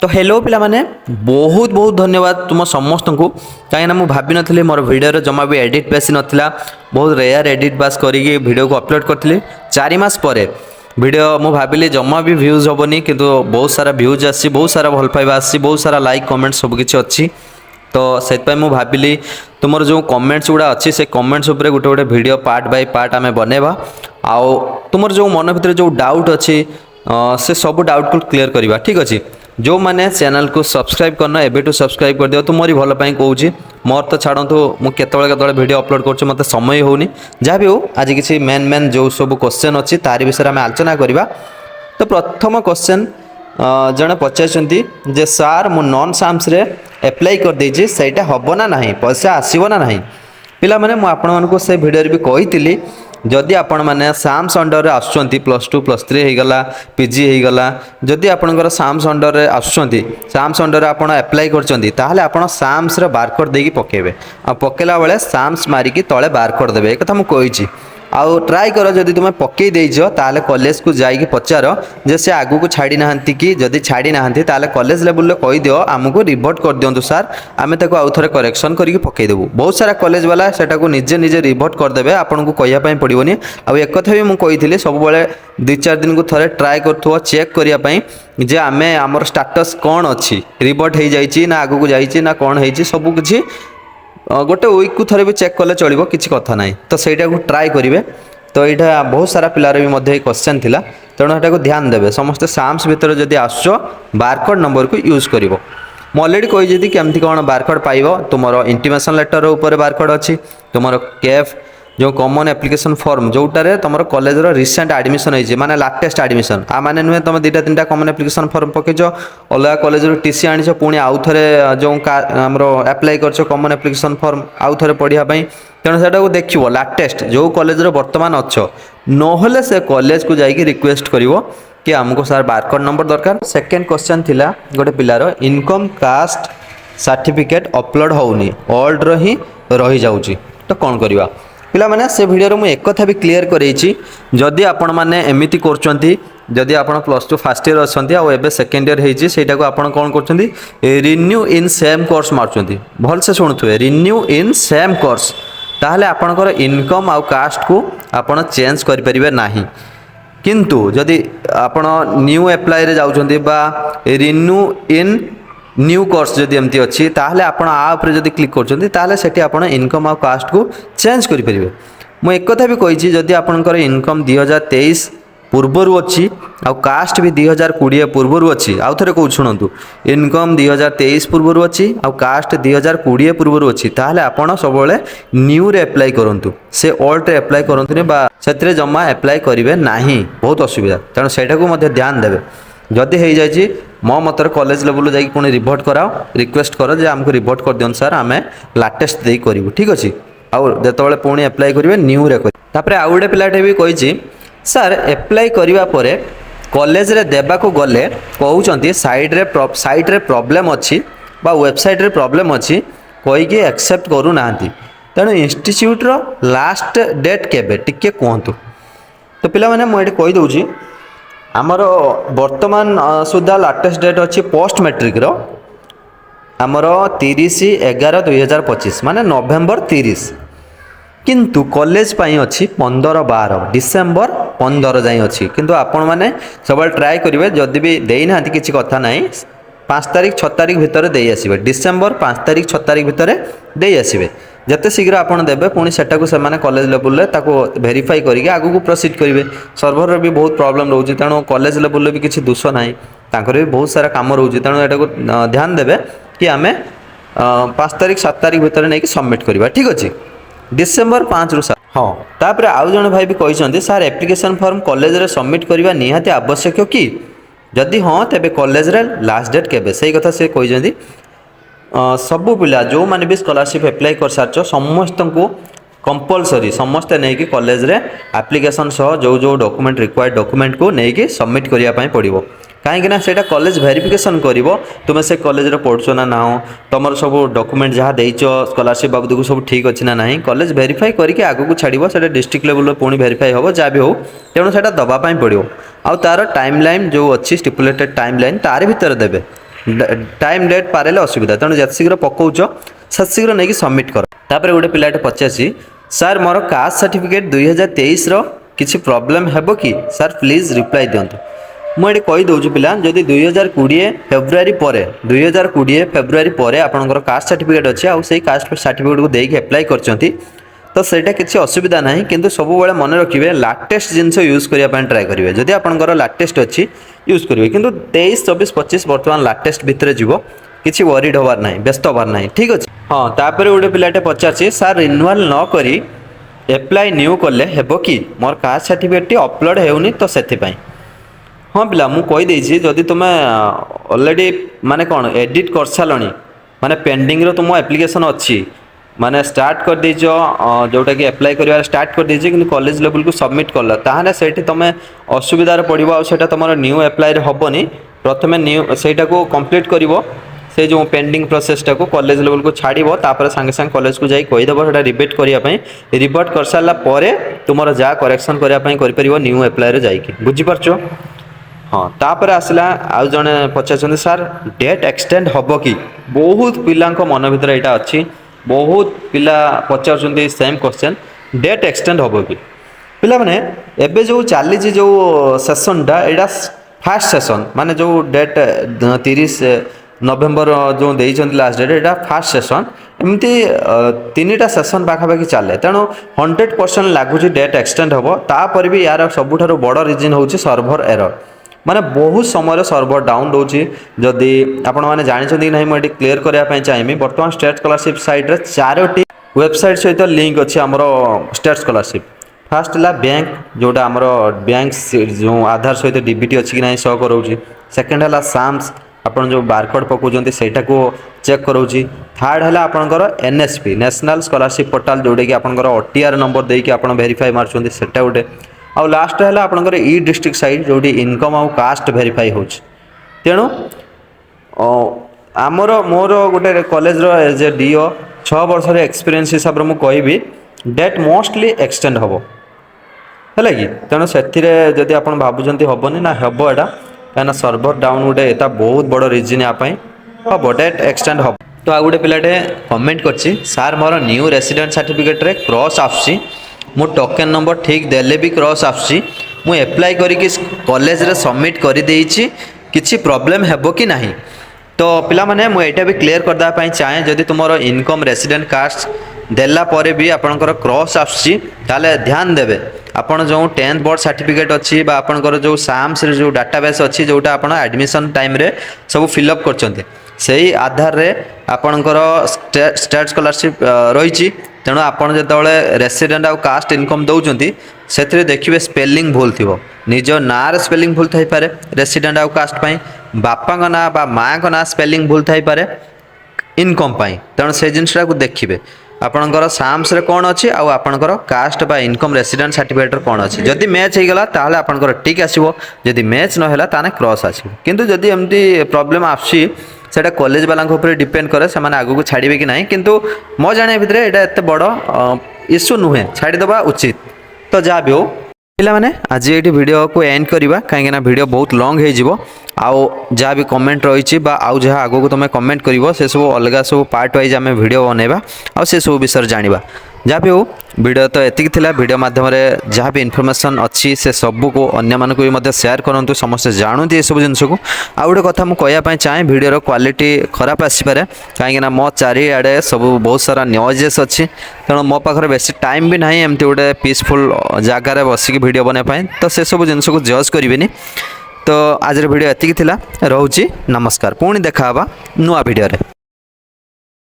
तो हेलो पिला माने बहुत बहुत धन्यवाद तुम समस्त को कहीं मुझे भाभी नी मोर भिडियो जमा भी एडिट बेसी नाला बहुत रेयर एडिट बास करके भिडियो को अपलोड करी 4 मास पर भिडियो मु भाविली जमा भी व्यूज हेनी कि बहुत सारा व्यूज आसी बहुत सारा भल पाइबा आसी बहुत सारा लाइक कमेंट सबकि अच्छी तो से भाविली तुमर जो कमेंट्स गुड़ा अच्छी से कमेंट्स उपरे गोटे गोटे वीडियो पार्ट बाय पार्ट आम बनवा आउ तुमर जो मन भर जो डाउट अच्छी से सब डाउट को क्लीयर करवा ठीक अच्छे जो मैंने चैनल को सब्सक्राइब करना एबेटू सब्सक्राइब कर दियो तुमरी भल पाई कहूँ मोर तो छाड़ू मुझे केतवे वीडियो अपलोड कर मत समय होनी जहाँ भी हो आज किसी मेन मेन जो सब क्वेश्चन अच्छी तारी विषय में आलोचना करवा तो प्रथम क्वेश्चन जड़े पचार जे सार मु नॉन साम्स रे एप्लाई कर देछि सेटा हबो ना नहीं पैसा आसीबो ना नहीं पिला माने मु आपण मानको से वीडियो रे भी कहितली जदि आपण माने साम्स अंडर रे आसुचंती +2 +3 हे गला पीजी हे गला जदि आपणकर साम्स अंडर रे आसुचंती साम्स अंडर रे आपण अप्लाई करचंती ताहाले आपण साम्स रे बारकोड देकी पकेबे आ पकेला बेले साम्स मारी की तळे बारकोड देबे ए कथा मु कहिछि आउ ट्राई कर जदि तुम पकई देछ ताले कॉलेज को जाइए पचार जे से आगु को छाड़ी नाहंती कि जदि छाड़ी नाहंती ताले कॉलेज लेवल रे कहि दियो हमको रिवर्ट कर दियंतु सर आमे ताको आउ थरे करेक्शन करके पकई देबु बहुत सारा कॉलेज वाला सेटा को निजे निजे रिवर्ट कर देबे आपन को कहिया पई पड़िबोनी आ एक कथा भी मु कहिथिले सब बेले 2-4 दिन को थरे ट्राई करथुवा चेक करिया पई जे आमे हमर स्टेटस कोन अछि रिवर्ट हे जाईची ना आगु को जाईची ना कोन हेची सब किछि गोटे वीक को थरे भी चेक कले चलो किसी कथा ना तो सहीटा को ट्राए करेंगे तो यहाँ बहुत सारा पिलार भी क्वेश्चन थिला तेणु एटा को ध्यान देवे समस्त साम्स भितर जदि आसो बारकोड नंबर को यूज कर मु अलरेडी कही केमती कौन बारकोड पाइब तुम इंटिमेशन लेटर ऊपर बारकोड अच्छी तुम केफ जो कॉमन एप्लिकेशन फॉर्म जोटारे तुम कॉलेज रिसेंट एडमिशन होती माने लाटेस्ट एडमिशन आ माने नुहे तुम 2-3टा कॉमन एप्लिकेशन फॉर्म पकेच अलग कॉलेज टीसी आनी पुणी आउ थे जो आमर अप्लाई कर कॉमन एप्लिकेशन फॉर्म आउ थे पढ़ाई तेणु से देखो लाटेस्ट जो कॉलेज बर्तमान अच्छ नहले से कॉलेज को जाकि रिक्वेस्ट कर कि आमको सार बारकोड नंबर दरकार सेकेंड क्वेश्चन थिला गोटे पिलार इनकम कास्ट सर्टिफिकेट अपलोड होनी ओल्ड ही रही जाऊँगी तो कौन करवा पिला माने से वीडियो मु एक कथा भी क्लियर करैछि जदि आपण माने एमिति करचंती जदि आपण +2 फर्स्ट ईयर अछंती आ एबे सेकंड ईयर हेछि सेटा को आपण कोन करचंती रिन्यू इन सेम कोर्स मारचंती भल से सुनथुए रिन्यू इन सेम कोर्स ताहले आपणकर इनकम आ कास्ट को आपण चेंज करि परिबे नाही किंतु जदि आपण न्यू अप्लाई रे जाउचंती बा रिन्यू इन न्यू कोर्स जदि एमती अच्छी ताहले आपण आप जदि क्लिक करछंती ताहले सेठी आपण इनकम आ कास्ट को चेंज करि परिबे मु एक कथा भी कहिछि जदि आपणकर इनकम 2023 पूर्वरु अच्छी आ कास्ट भी 2020 पूर्वरु अच्छी आउ थरे कहू सुनंतु इनकम 2023 पूर्वरु अच्छी आ कास्ट 2020 पूर्वरु अच्छी ताहले आपण सबले न्यू रे अप्लाई करंतु से ओल्ड रे अप्लाई करंतुनी बा सेतरे जमा अप्लाई करिवे नाही बहुत असुविधा तेणु सेटा को मध्ये ध्यान देबे जदि हो जाए मो मतर कॉलेज लेवल जाकि पुणी रिपोर्ट कराओ रिक्वेस्ट कर जे हमको रिपोर्ट कर दियन सर आम लाटेस्ट दे करूँ ठीक अच्छे आउ जो पुणी अप्लाई करेंगे न्यू रे तापर आउ गोटे पिलाटे भी कही सर एप्लाई करने पर कॉलेज रे देबा को गले कहते साइट रे प्रॉब्लम अच्छी बा वेबसाइट रे प्रॉब्लम अच्छी कहीकि एक्सेप्ट करूना तेणु इंस्टीट्यूट रो लास्ट डेट केबे टिके कहतु तो पिला माने मुझे कहीदे आमर वर्तमान सुधा लाटेस्ट डेट अच्छी पोस्ट मैट्रिक रो आमर 30/11/2025 माने नवेम्बर 30 किंतु कॉलेज पाई अच्छी 15/12 डिसेम्बर 15 जाए अच्छी किंतु आपण माने सब ट्राए करेंगे जदि भी देना किसी कथा ना 5 तारीख 6 तारीख भितर दे आसबे डिसेम्बर 5 तारीख 6 तारीख भितर दे आसबे जते शीघ्र आपन देबे पुणी सेटा को सेमाने कॉलेज लेवल रे ताको वेरीफाई करके आगु को प्रोसीड करेंगे सर्वर भी बहुत प्रॉब्लम रोचे तेणु कॉलेज लेवल रे भी किसी दोष नाही तांकर भी बहुत सारा काम रोचे तेणु एटा को ध्यान देबे कि आमे 5 तारीख 7 तारीख भितर नहीं सबमिट करवा ठीक अच्छे डिसेम्बर 5 रु हाँ तापर आउ जन भाई भी कही सार एप्लिकेशन फॉर्म कॉलेज रे सबमिट करवा निहाती आवश्यक कि जदि हाँ तेबे कॉलेज रे लास्ट डेट केबे सही कथा से कही सबू पिला जो माने भी स्कॉलरशिप अप्लाई कर सारछ समस्त को कंपलसरी समस्ते नहीं कि कॉलेज रे एप्लिकेशन सह जो जो डॉक्यूमेंट रिक्वायर्ड डॉक्यूमेंट को नहीं कि सबमिट करिया पई पड़िबो कहीं ना सेटा कॉलेज वेरिफिकेशन करिवो तुमे से कॉलेज रे पढ़छो ना ना तुमर सब डॉक्यूमेंट जहाँ देइछो स्कॉलरशिप बाबद को सब ठीक अछि ना नहीं कॉलेज वेरीफाई करके आगु को छाड़िबो सेटा डिस्ट्रिक्ट लेवल रे पुणी वेरीफाई होबो जा भी हो तेणु सेटा दबा पई पड़िबो आ तार टाइमलाइन जो अच्छी स्टिपुलेटेड टाइमलाइन तार भीतर देबे टाइम डेट पारे असुविधा तेणु जिते शीघ्र पकाउच से शीघ्र नहीं सबमिट कर। तापर गोटे पिलाटे पचासी सर मोर कास्ट सर्टिफिकेट 2023 किसी प्रॉब्लम है कि सर प्लीज रिप्लाई दिंतु। मुझे कहीदे पिला जदि 2020 फेब्रुआरी पर 2020 फेब्रुआरी पर आपंकर कास्ट सर्टिफिकेट अच्छे आउ से कास्ट सर्टिफिकेट को देके अप्लाई करछंती तो सेटा किसी असुविधा ना किंतु सब बेले मन रखिए लाटेस्ट जिनस यूज करने ट्राए करेंगे जदि आपंकर लाटेस्ट अच्छी यूज करेंगे किंतु 23 24 25 बर्तमान लाटेस्ट भितर जीव किसी वरीड हबार ना व्यस्त हबार ना ठीक अच्छे। हाँ तापर गोटे पिलाटे पचार सर रिन्यूअल न करी एप्लाई न्यू कले हेबो कि मोर कास्ट सर्टिफिकेट अपलोड होनी तो से। हाँ पिला मु कहीदे जदि तुम ऑलरेडी माने कौन एडिट कर सारे माने पेंडिंग रो तुम एप्लिकेशन अच्छी माने स्टार्ट कर दीज जोटा कि अप्लाई कर स्टार्ट कर दीजिए कि कॉलेज लेवल को सबमिट कल ताहले सेठी तुम असुविधार पड़ो आटा तुम न्यू अप्लाई हेनी प्रथम न्यू सेटा को कंप्लीट करिवो से जो पेंडिंग प्रोसेसटा को कॉलेज लेवल को छाड़ो तापर सांगे सांगे कॉलेज को जाई कहीदेव सेटा रिबेट करने रिबर्ट कर सारा तुम जहाँ करेक्शन करने न्यू अप्लाई जाकि बुझीपार। हाँ तापर आसला आउ जड़े पचार सर डेट एक्सटेंड हम कि बहुत पिला मन भर यहाँ अच्छी बहुत पिला पचार सेम क्वेश्चन डेट एक्सटेंड हम कि पिला माने एबे जो चली जो सेसनटा यहाँ फास्ट सेसन माने जो डेट 30 नवेम्बर जो देइछन्ति लास्ट डेट यहाँ फास्ट सेसन एमती 3टा सेसन पाखापाखि चले तेणु 100% लगुच डेट एक्सटेंड हम तापर भी यार सबुठारु बड़ रिजन हूँ सर्भर एरर माने बहुत समय सर्भर डाउन रोचे जदि आपण मैंने जानते कि नहीं मुझे क्लीयर करने चाहिए बर्तमान स्टेट स्कॉलरशिप साइट रे 4टी वेबसाइट सहित लिंक अच्छे आमर स्टेट स्कॉलरशिप फास्ट है बैंक जोटा आमर बैंक जो आधार सहित डीबीटी अच्छी कि नहीं शो करोची सेकेंड है साम्स आपन जो बारकोड पकाउछन्ती सेटा को चेक करोची थर्ड है आपनकर एनएसपी नेशनल स्कॉलरशिप पोर्टल जोटा कि आपनकर ओटीआर नंबर देकी आपन वेरीफाई मारछन्ती सेटा गोटे आउ लास्ट है आपनकर ई डिस्ट्रिक्ट साइट जोटी इनकम आउ कास्ट वेरीफाई हो तेणु आमर मोर गोटे कॉलेज एज ए डीओ 6 वर्ष एक्सपीरियंस हिसाब से मुझे डेट मोस्टली एक्सटेंड हम है कि तेणु से जदि आप भावुं हेनी ना हम एटा कहीं सर्भर डाउन गोटे एटा बहुत बड़ रिजन यापाई हम डेट एक्सटेंड हम। तो आ गोटे पिलाटे कमेंट करछि सार मोर न्यू रेसिडेंट सर्टिफिकेट रे क्रॉस आसी मो टोकन नंबर ठीक देले भी क्रॉस आसी मु एप्लाई करिक कॉलेज रे सबमिट कर देइछि किछि प्रॉब्लम हेबो कि नहीं। तो पिला माने मु एटा भी क्लियर कर दा पई चाहे जदि तुमरो इनकम रेसिडेंट कास्ट देला परे भी आपनकर क्रॉस आसी ताले ध्यान देबे आपण जो 10th बोर्ड सर्टिफिकेट अच्छी बा आपनकर जो साम्स रे जो डाटाबेस अच्छी जोटा आपण एडमिशन टाइम रे सब फिलअप करचंती सही आधार रे आपनकर स्टेट स्कॉलरशिप रही तेणु आपड़ जो रेसिडेंट आउ कास्ट इनकम दौरान से देखिए स्पेलिंग भूल थी निज ना स्पेलिंग भूल थी पारे रेसिडेंट आउ कास्ट पाई बापा ना बा माँ का ना स्पेलिंग भूल थी पारे इनकम पाई तेणु से जिनसा को देखिए आपणकर साम्स रे कौन अच्छी आउ आपणकर कास्ट बा इनकम रेसिडेंट सर्टिफिकेट कौन अच्छी जदि मैच होगला ताहले आपणकर टिक आसीबो जदि मैच न होला ताने क्रॉस आसीबो किंतु जदि एमती प्रॉब्लम आसी सेटा कॉलेज वाला ऊपर डिपेंड करे से आगू को छाड़े कि नहीं किंतु मो जाने भितर एटा एते बड़ इश्यू नुहे छाड़ीदबा उचित। तो जहाँ भी हो पिला माने आज ये वीडियो को एंड करवा कहीं वीडियो बहुत लॉन्ग हो आउ जहाँ भी कमेंट रही आउ जहाँ आगो को तुम कमेंट कर से सब अलग सब पार्ट वाइज आम वीडियो बनइबा आ से सब विषय जाना जहाँ भी हो वीडियो तो एतिक थिला वीडियो माध्यम जहाँ भी इनफॉरमेशन अच्छी से सबू को अन्य मानक भी शेयर करूँ समस्ते जानते ये सब जिनस को आ गोटे कथा मुझे कहवाई चाहे वीडियोर क्वालिटी खराब आसपे कहीं मो चारिआडे सब बहुत सारा नॉइजेस अच्छी तेणु मो पाखे बेसी टाइम भी ना एमती गोटे पीसफुल जगार बसिक वीडियो बनवाई तो से सब जिनस को जज करें। तो आज वीडियो एतिक थिला रोची नमस्कार पुणी देखा नुआ वीडियो रे।